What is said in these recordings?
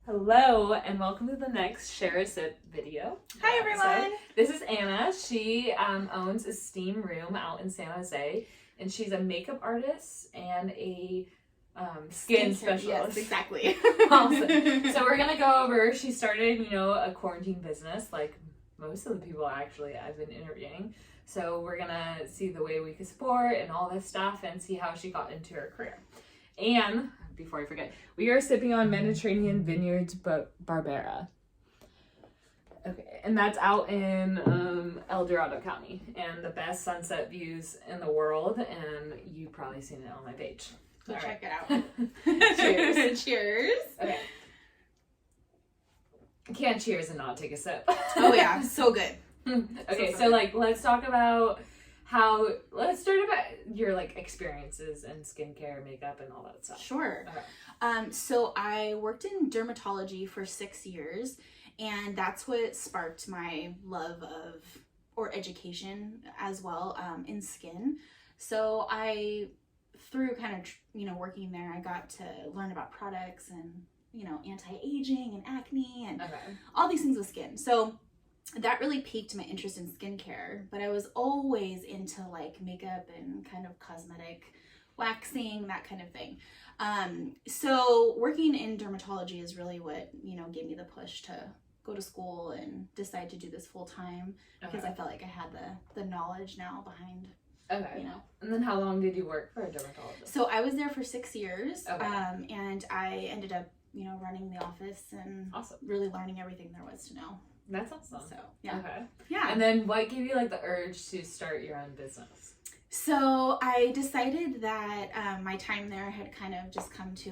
Hello and welcome to the next Share a Sip video. Hi everyone! This is Anna. She owns Esteem Room out in San Jose, and she's a makeup artist and a skin specialist. Yes, exactly. Awesome. So we're gonna go over. She started, a quarantine business like most of the people actually I've been interviewing. So we're gonna see the way we could support and all this stuff, and see how she got into her career. And before I forget, we are sipping on Mediterranean Vineyards Barbera. Okay, and that's out in Dorado County, and the best sunset views in the world, and you've probably seen it on my page. Go check it out. Cheers. Cheers. Okay. Can't cheers and not take a sip. Oh yeah, so good. Okay, so let's talk about let's start about your experiences in skincare, makeup, and all that stuff. Sure. Okay. So I worked in dermatology for 6 years, and that's what sparked my love of, or education as well, in skin. So through kind of, working there, I got to learn about products and, anti-aging and acne and all these things with skin. So that really piqued my interest in skincare, but I was always into makeup and kind of cosmetic waxing, that kind of thing. So working in dermatology is really what, gave me the push to go to school and decide to do this full time, because I felt like I had the knowledge now behind, And then how long did you work for a dermatologist? So I was there for 6 years, and I ended up, running the office and really learning everything there was to know. That's awesome. So, yeah. Okay. Yeah. And then what gave you the urge to start your own business? So I decided that my time there had kind of just come to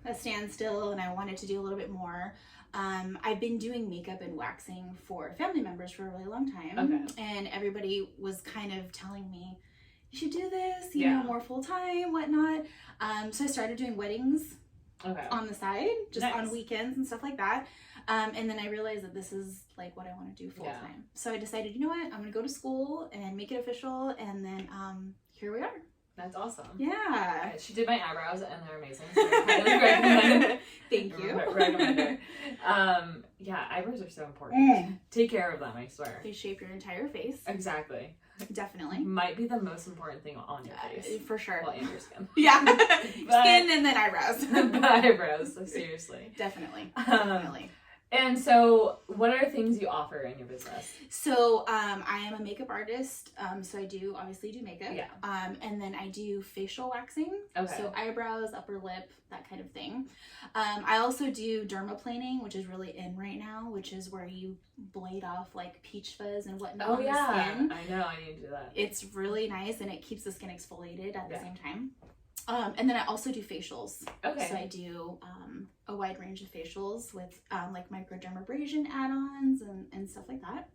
a standstill, and I wanted to do a little bit more. I've been doing makeup and waxing for family members for a really long time. And everybody was kind of telling me, you should do this, you know, more full time, whatnot. So I started doing weddings on the side, just on weekends and stuff like that. And then I realized that this is what I want to do full time. So I decided, you know what, I'm going to go to school and make it official. And then here we are. That's awesome. Yeah. She did my eyebrows and they're amazing. So I highly recommend. Thank you. Recommend it. Yeah, eyebrows are so important. Take care of them, I swear. They shape your entire face. Exactly. Definitely. Might be the most important thing on your face. For sure. Well, and your skin. Yeah. Skin and then eyebrows. Eyebrows, seriously. Definitely. Definitely. And so, what are things you offer in your business? So, I am a makeup artist. So I obviously do makeup. Yeah. And then I do facial waxing. So eyebrows, upper lip, that kind of thing. I also do dermaplaning, which is really in right now, which is where you blade off peach fuzz and whatnot on the skin. I know, I need to do that. It's really nice, and it keeps the skin exfoliated at the same time. And then I also do facials. So I do a wide range of facials with microdermabrasion add-ons and stuff like that.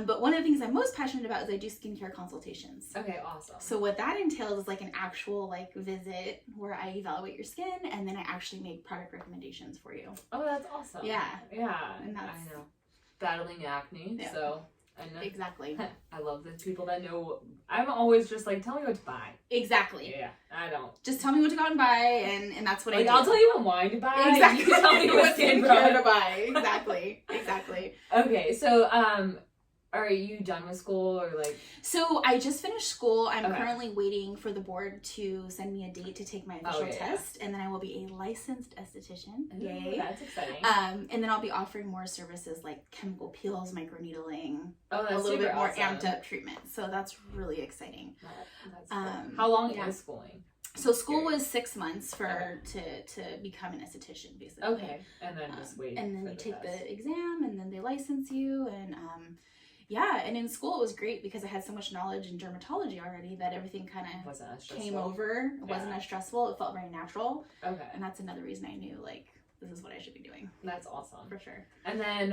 But one of the things I'm most passionate about is I do skincare consultations. Okay, awesome. So what that entails is an actual visit where I evaluate your skin, and then I actually make product recommendations for you. Oh, that's awesome. Yeah. Yeah. And that's, I know. Battling acne, so I know. Exactly. I love the people that know. I'm always just tell me what to buy. Exactly. Yeah, I don't. Just tell me what to go out and buy, and that's what I do. I'll tell you what wine to buy. Exactly. You can tell me what skincare to buy. Exactly. Exactly. Okay, so are you done with school or So I just finished school. I'm currently waiting for the board to send me a date to take my official test, and then I will be a licensed esthetician. Ooh, Yay. That's exciting. And then I'll be offering more services like chemical peels, microneedling, that's a little bit more awesome. amped up treatment. So that's really exciting. That's cool. How long is schooling? So school was 6 months to become an esthetician, basically. Okay, and then just wait. And then you take the exam, and then they license you, and and in school it was great because I had so much knowledge in dermatology already that everything kind of came over. It wasn't as stressful. It felt very natural. Okay. And that's another reason I knew this is what I should be doing. That's awesome. For sure. And then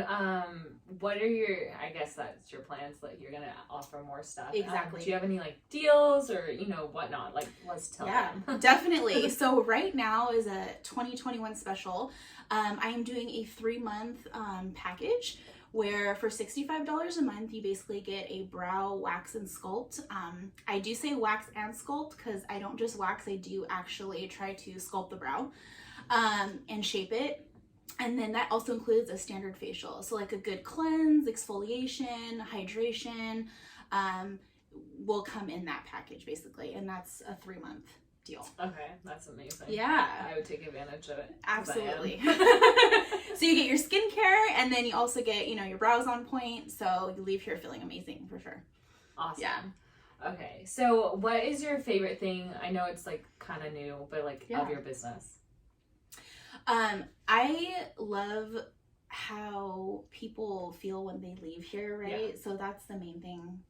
what are I guess that's your plans, you're going to offer more stuff. Exactly. Do you have any deals or, whatnot? Let's tell them. Definitely. So right now is a 2021 special. I am doing a 3-month package where for $65 a month, you basically get a brow wax and sculpt. I do say wax and sculpt because I don't just wax, I do actually try to sculpt the brow and shape it. And then that also includes a standard facial. So like a good cleanse, exfoliation, hydration, will come in that package basically. And that's a 3-month deal. Okay, that's amazing. Yeah. I would take advantage of it. Absolutely. So you get your skincare, and then you also get, you know, your brows on point. So you leave here feeling amazing for sure. Awesome. Yeah. Okay, so what is your favorite thing? I know it's like kind of new, but like of your business. I love how people feel when they leave here, right? Yeah. So that's the main thing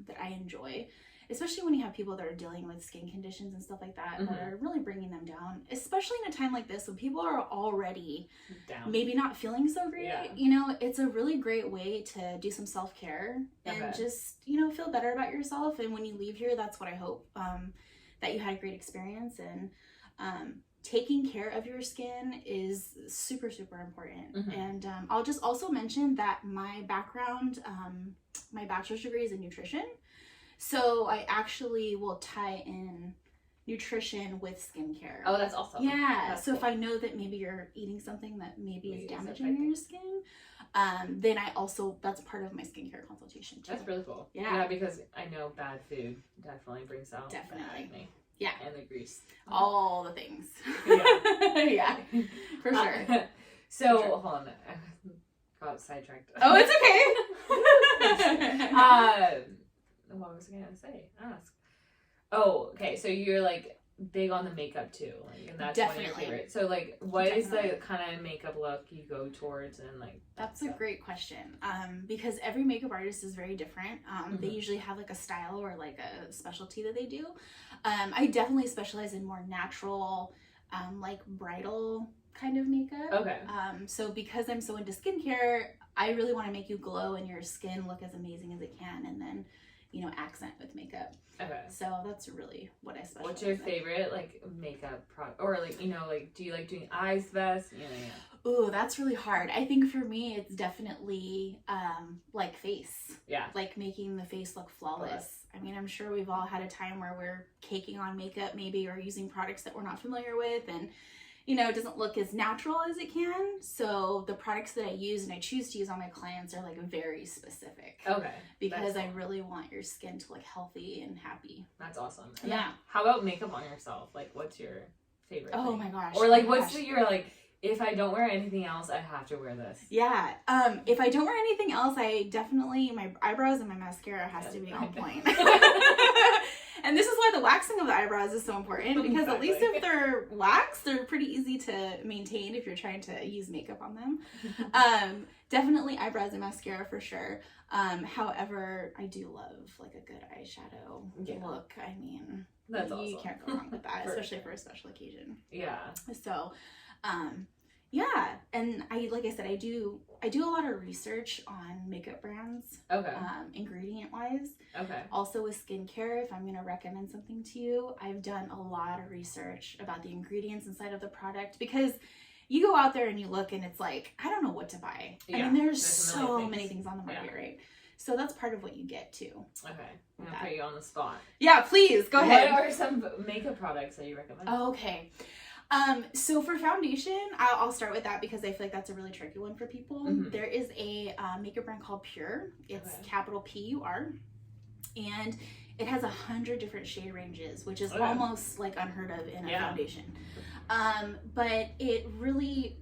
that I enjoy, especially when you have people that are dealing with skin conditions and stuff like that, that are really bringing them down, especially in a time like this when people are already down, maybe not feeling so great. Yeah. You know, it's a really great way to do some self-care and just, you know, feel better about yourself. And when you leave here, that's what I hope, that you had a great experience. And taking care of your skin is super, super important. And I'll just also mention that my background, my bachelor's degree is in nutrition. So I actually will tie in nutrition with skincare. Oh, that's awesome. Yeah. That's so cool. If I know that maybe you're eating something that maybe is damaging your skin, then I also, that's part of my skincare consultation too. That's really cool. Yeah. Yeah, because I know bad food definitely brings out acne. Yeah. And the grease. All the things. Yeah. Yeah. For sure. So, hold on. I got sidetracked. Oh, it's okay. What was I going to say? Ask. Oh, okay. So you're like big on the makeup too. Like, and that's one of your favorites. So like what is the kind of makeup look you go towards and like that's a great question. Because every makeup artist is very different. They usually have like a style or like a specialty that they do. I definitely specialize in more natural, like bridal kind of makeup. Okay. So because I'm so into skincare, I really want to make you glow and your skin look as amazing as it can, and then, you know, accent with makeup. Okay. So that's really what I specialize in. What's your favorite like makeup product, or like, you know, like do you like doing eyes best? Yeah. Ooh, that's really hard. I think for me it's definitely like face. Yeah. Like making the face look flawless. I mean, I'm sure we've all had a time where we're caking on makeup maybe, or using products that we're not familiar with, and you know, it doesn't look as natural as it can. So the products that I use and I choose to use on my clients are like very specific. Okay. Because I really want your skin to look healthy and happy. That's awesome. And yeah. How about makeup on yourself? Like what's your favorite thing? My gosh. Or like what's your like, if I don't wear anything else, I have to wear this. Yeah. If I don't wear anything else, I definitely, my eyebrows and my mascara has to be on point. And this is why the waxing of the eyebrows is so important, because at least if they're waxed, they're pretty easy to maintain if you're trying to use makeup on them. Definitely eyebrows and mascara for sure. However, I do love like a good eyeshadow look. I mean, that's awesome. You can't go wrong with that, especially for a special occasion. Yeah. So, yeah, and like I said, I do a lot of research on makeup brands. Okay. Ingredient wise. Okay. Also with skincare, if I'm gonna recommend something to you, I've done a lot of research about the ingredients inside of the product, because you go out there and you look and it's like, I don't know what to buy. Yeah, I mean, there's so many things on the market, right? So that's part of what you get too. Okay. I'm gonna put you on the spot. Yeah, please go ahead. What are some makeup products that you recommend? Okay. So for foundation, I'll start with that because I feel like that's a really tricky one for people. There is a makeup brand called Pure. It's capital PUR, and it has 100 different shade ranges, which is almost like unheard of in a foundation. But it really,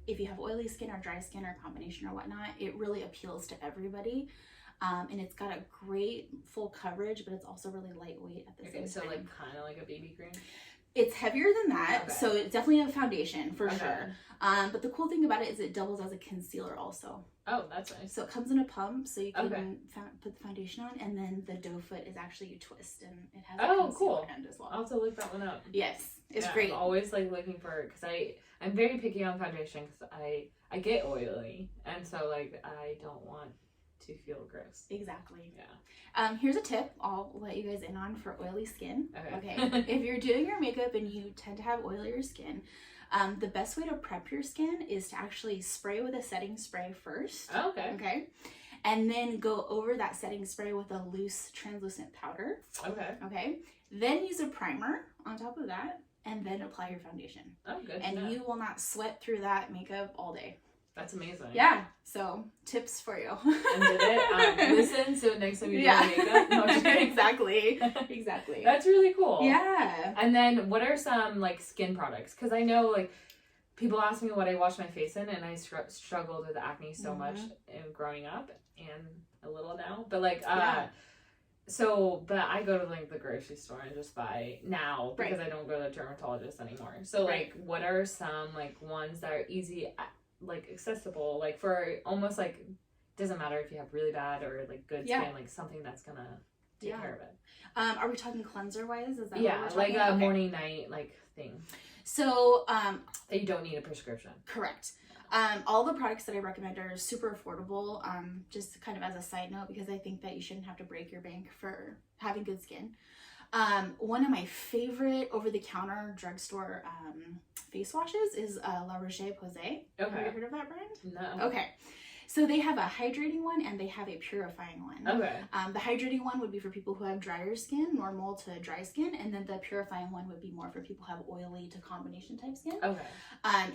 if you have oily skin or dry skin or combination or whatnot, it really appeals to everybody. And it's got a great full coverage, but it's also really lightweight at the same time. So like kind of like a BB cream? It's heavier than that, so it's definitely a foundation for sure. But the cool thing about it is it doubles as a concealer also. Oh, that's nice. So it comes in a pump, so you can put the foundation on, and then the doe foot is actually you twist, and it has a concealer end as well. I'll have to look that one up. Yes, it's great. I'm always like looking for, because I'm very picky on foundation, because I get oily, and so like I don't want to feel gross. Exactly. Yeah. Here's a tip I'll let you guys in on for oily skin. Okay. If you're doing your makeup and you tend to have oilier skin, the best way to prep your skin is to actually spray with a setting spray first. Okay. Okay. And then go over that setting spray with a loose translucent powder. Okay. Okay. Then use a primer on top of that. and then apply your foundation. Oh, good. And you will not sweat through that makeup all day. That's amazing. Yeah. So tips for you. And did it? Listen, so next time you do makeup. No, exactly. Exactly. That's really cool. Yeah. And then what are some like skin products? Because I know like people ask me what I wash my face in, and I struggled with acne so much in growing up and a little now. But like, but I go to like the grocery store and just buy now because I don't go to a dermatologist anymore. So like, what are some like ones that are easy, like accessible, like for almost like, doesn't matter if you have really bad or like good skin, like something that's gonna take care of it. Are we talking cleanser wise? Is that what we're talking? Like a morning night like thing. So that you don't need a prescription. Correct. All the products that I recommend are super affordable. Just kind of as a side note, because I think that you shouldn't have to break your bank for having good skin. One of my favorite over-the-counter drugstore face washes is La Roche-Posay. Okay. Have you heard of that brand? No. Okay. So they have a hydrating one and they have a purifying one. Okay. The hydrating one would be for people who have drier skin, normal to dry skin, and then the purifying one would be more for people who have oily to combination type skin. Okay. And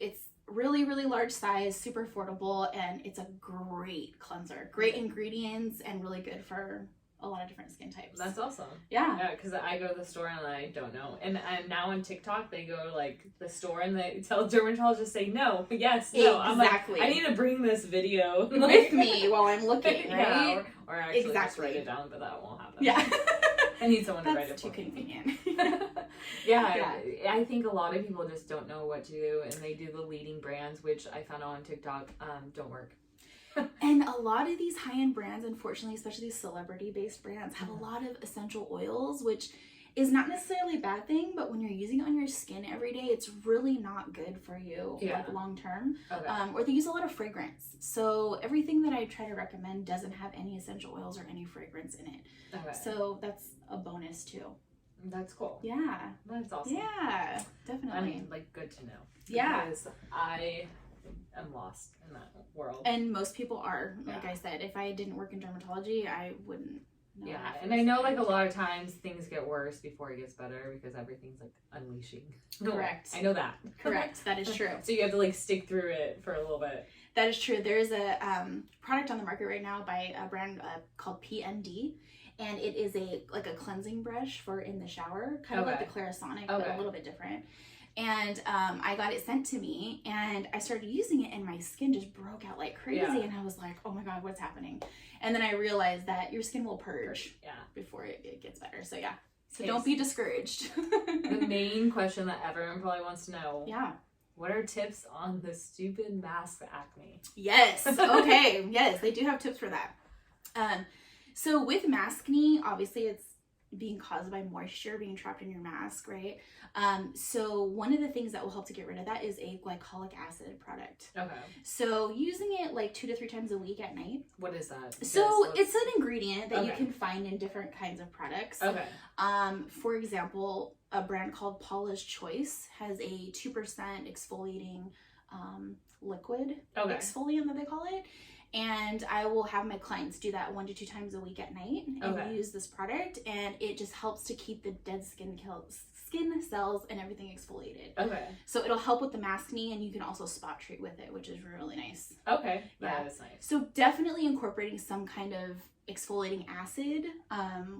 it's really, really large size, super affordable, and it's a great cleanser. Great ingredients and really good for a lot of different skin types. That's awesome. Yeah. Because I go to the store and I don't know. And now on TikTok, they go to like the store and they tell dermatologists, say no, yes, no. Exactly. I'm like, I need to bring this video with me while I'm looking, right? Yeah, or actually just write it down, but that won't happen. Yeah. I need someone to write it for me. That's too convenient. I think a lot of people just don't know what to do, and they do the leading brands, which I found out on TikTok don't work. And a lot of these high-end brands, unfortunately, especially these celebrity-based brands, have a lot of essential oils, which is not necessarily a bad thing, but when you're using it on your skin every day, it's really not good for you, like long-term. Okay. Or they use a lot of fragrance. So everything that I try to recommend doesn't have any essential oils or any fragrance in it. Okay. So that's a bonus too. That's cool. Yeah. That's awesome. Yeah, definitely. I mean, like, good to know. Yeah. Because I am lost in that world. And most people are. Like I said, if I didn't work in dermatology, I wouldn't know. Yeah, and I know like a lot of times things get worse before it gets better because everything's like unleashing. Correct. I know that. Correct. That is true. So you have to like stick through it for a little bit. That is true. There is a product on the market right now by a brand called PND. And it is a cleansing brush for in the shower, kind of like the Clarisonic, but a little bit different. And I got it sent to me, and I started using it, and my skin just broke out like crazy. And I was like, oh my god, what's happening? And then I realized that your skin will purge before it gets better. So so don't be discouraged. The main question that everyone probably wants to know. Yeah. What are tips on the stupid mask acne? Yes. Okay. Yes, they do have tips for that. So with maskne, obviously it's being caused by moisture being trapped in your mask, right? So one of the things that will help to get rid of that is a glycolic acid product. Okay. So using it like 2 to 3 times a week at night. What is that? So it's an ingredient that you can find in different kinds of products. Okay. For example, a brand called Paula's Choice has a 2% exfoliating liquid exfoliant that they call it. And I will have my clients do that 1 to 2 times a week at night and use this product, and it just helps to keep the dead skin cells and everything exfoliated. Okay. So it'll help with the maskne, and you can also spot treat with it, which is really nice. Okay. That is nice. So definitely incorporating some kind of exfoliating acid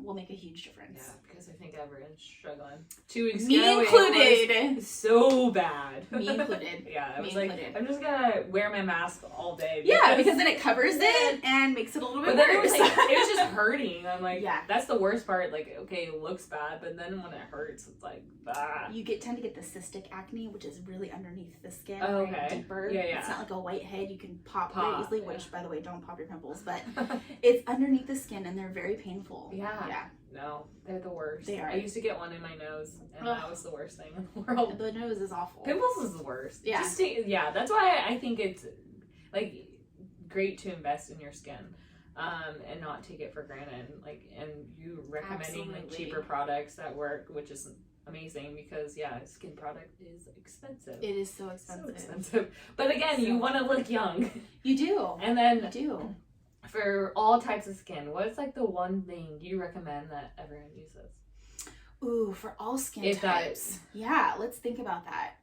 will make a huge difference. Yeah, because I think everyone's struggling. 2 weeks Me ago, included. It was so bad. Me included. I was like, I'm just gonna wear my mask all day. Because then it covers it and makes it a little bit worse. But then it was just hurting. I'm like, that's the worst part. Like, okay, it looks bad, but then when it hurts, it's like, ah. You tend to get the cystic acne, which is really underneath the skin, right? Deeper. Yeah. It's not like a whitehead you can pop very easily, which, by the way, don't pop your pimples, but it's underneath the skin and they're very painful. Yeah. No, they're the worst. They are. I used to get one in my nose, and that was the worst thing in the world. The nose is awful. Pimples is the worst. Yeah. That's why I think it's like great to invest in your skin. And not take it for granted. Like, and you recommending like cheaper products that work, which is amazing because skin product is expensive. It is so expensive. But again, you want to look young. You do. And then you do. For all types of skin, what is like the one thing you recommend that everyone uses? Ooh, for all skin If types. Yeah, let's think about that.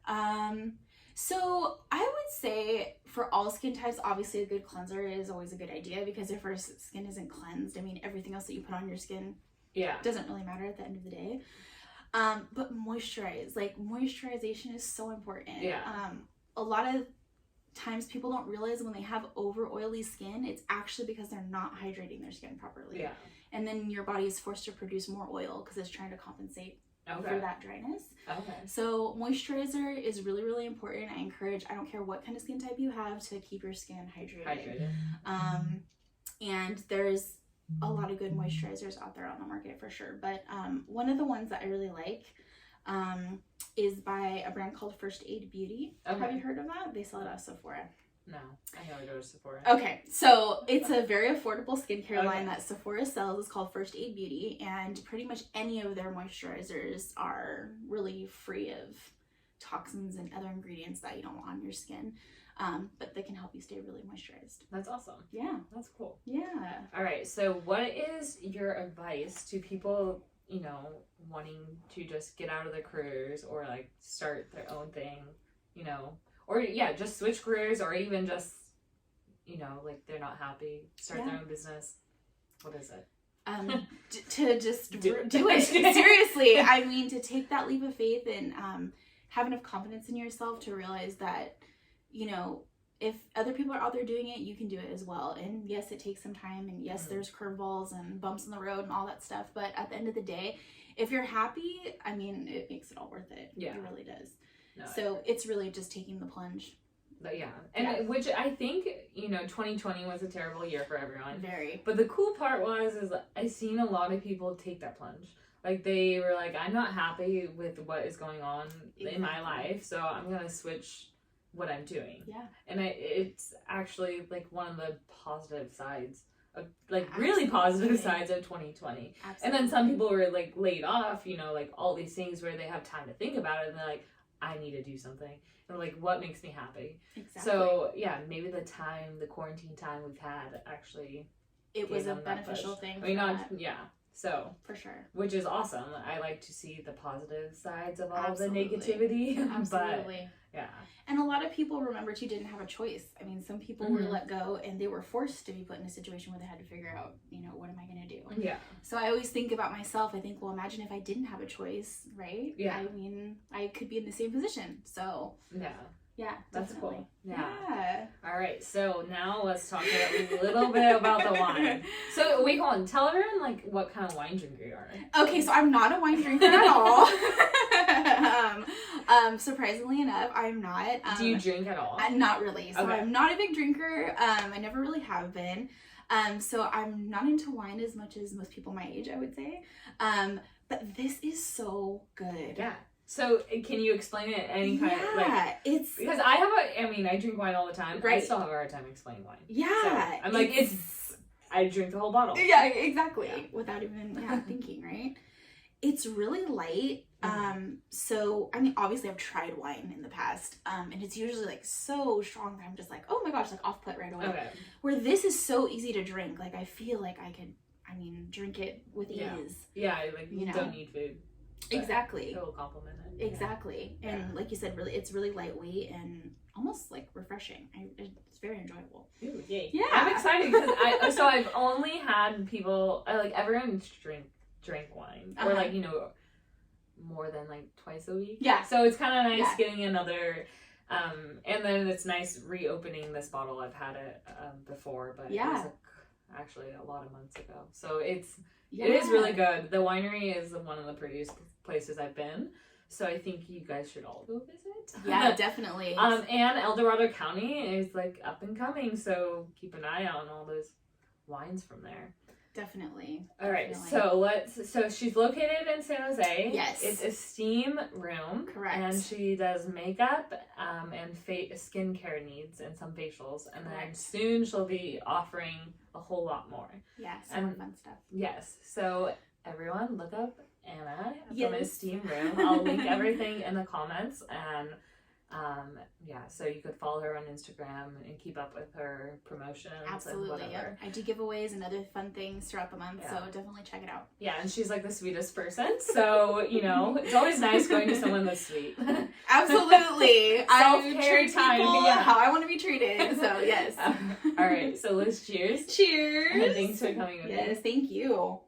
So I would say for all skin types, obviously a good cleanser is always a good idea, because if our skin isn't cleansed, I mean, everything else that you put on your skin doesn't really matter at the end of the day. But moisturize, like moisturization is so important. Yeah. A lot of times people don't realize when they have over oily skin, it's actually because they're not hydrating their skin properly. Yeah. And then your body is forced to produce more oil because it's trying to compensate for that dryness. Okay. So moisturizer is really, really important. I encourage, I don't care what kind of skin type you have, to keep your skin hydrated. And there's a lot of good moisturizers out there on the market for sure. But one of the ones that I really like is by a brand called First Aid Beauty. Okay. Have you heard of that? They sell it at Sephora. No, I never go to Sephora. Okay, so it's a very affordable skincare line that Sephora sells. It's called First Aid Beauty, and pretty much any of their moisturizers are really free of toxins and other ingredients that you don't want on your skin. But they can help you stay really moisturized. That's awesome. Yeah. That's cool. Yeah. All right, so what is your advice to people, you know, wanting to just get out of their careers or like start their own thing, you know? Or, just switch careers, or even just, you know, like they're not happy, start their own business. What is it? To just do it. Seriously. I mean, to take that leap of faith and have enough confidence in yourself to realize that, you know, if other people are out there doing it, you can do it as well. And yes, it takes some time. And yes, there's curveballs and bumps in the road and all that stuff. But at the end of the day, if you're happy, I mean, it makes it all worth it. Yeah. It really does. No, so it's really just taking the plunge. But which I think, you know, 2020 was a terrible year for everyone. Very. But the cool part is I seen a lot of people take that plunge. Like they were like, I'm not happy with what is going on in my life, so I'm gonna switch what I'm doing. Yeah. And it's actually like one of the positive sides of really positive sides of 2020. Absolutely. And then some people were like laid off, you know, like all these things where they have time to think about it, and they're like, I need to do something. And like, what makes me happy? Exactly. So maybe the quarantine time we've had actually, it was a beneficial thing. I mean, so for sure, which is awesome. I like to see the positive sides of all the negativity. Absolutely. But, and a lot of people, remember, too, didn't have a choice. I mean, some people were let go and they were forced to be put in a situation where they had to figure out, you know, what am I going to do? Yeah. So I always think about myself. I think, well, imagine if I didn't have a choice, right? Yeah. I mean, I could be in the same position. So yeah, that's definitely. Cool. Yeah. All right. So now let's talk a little bit about the wine. So wait, hold on. Tell everyone like what kind of wine drinker you are. Okay, so I'm not a wine drinker at all. Surprisingly enough, I'm not. Do you drink at all? Not really. So I'm not a big drinker. I never really have been. So I'm not into wine as much as most people my age, I would say. But this is so good. Yeah. So can you explain it any kind of like? It's because I drink wine all the time. Right. I still have a hard time explaining wine. Yeah. So I'm like I drink the whole bottle. Yeah, exactly. Yeah. Without even thinking, right? It's really light. So I mean, obviously I've tried wine in the past. And it's usually like so strong that I'm just like, oh my gosh, like off put right away. Okay. Where this is so easy to drink. Like I feel like I could drink it with ease. Yeah, like you don't need food. Exactly. It will complement it. Exactly. Yeah. And like you said, really, it's really lightweight and almost like refreshing. It's very enjoyable. Ooh, yay. Yeah. I'm excited because I've only had people, like everyone drink wine. Or like, you know, more than like twice a week. Yeah. So it's kind of nice getting another, and then it's nice reopening this bottle. I've had it before, but it was actually a lot of months ago. So it is really good. The winery is one of the prettiest places I've been. So I think you guys should all go visit. Yeah, definitely. And Dorado County is like up and coming. So keep an eye out on all those wines from there. Definitely. All right. So she's located in San Jose. Yes. It's Esteem Room. Correct. And she does makeup and skincare needs and some facials. And then soon she'll be offering a whole lot more. Yeah, some fun stuff. Yes. So everyone look up Anna from Esteem Room. I'll link everything in the comments, and Yeah, so you could follow her on Instagram and keep up with her promotions. Absolutely, and whatever. yep. I do giveaways and other fun things throughout the month, so definitely check it out. Yeah, and she's like the sweetest person, so, you know, it's always nice going to someone that's sweet. Absolutely. I treat time, people how I want to be treated, so yes. All right, so Liz, cheers. Cheers. And thanks for coming with me. Yes, thank you.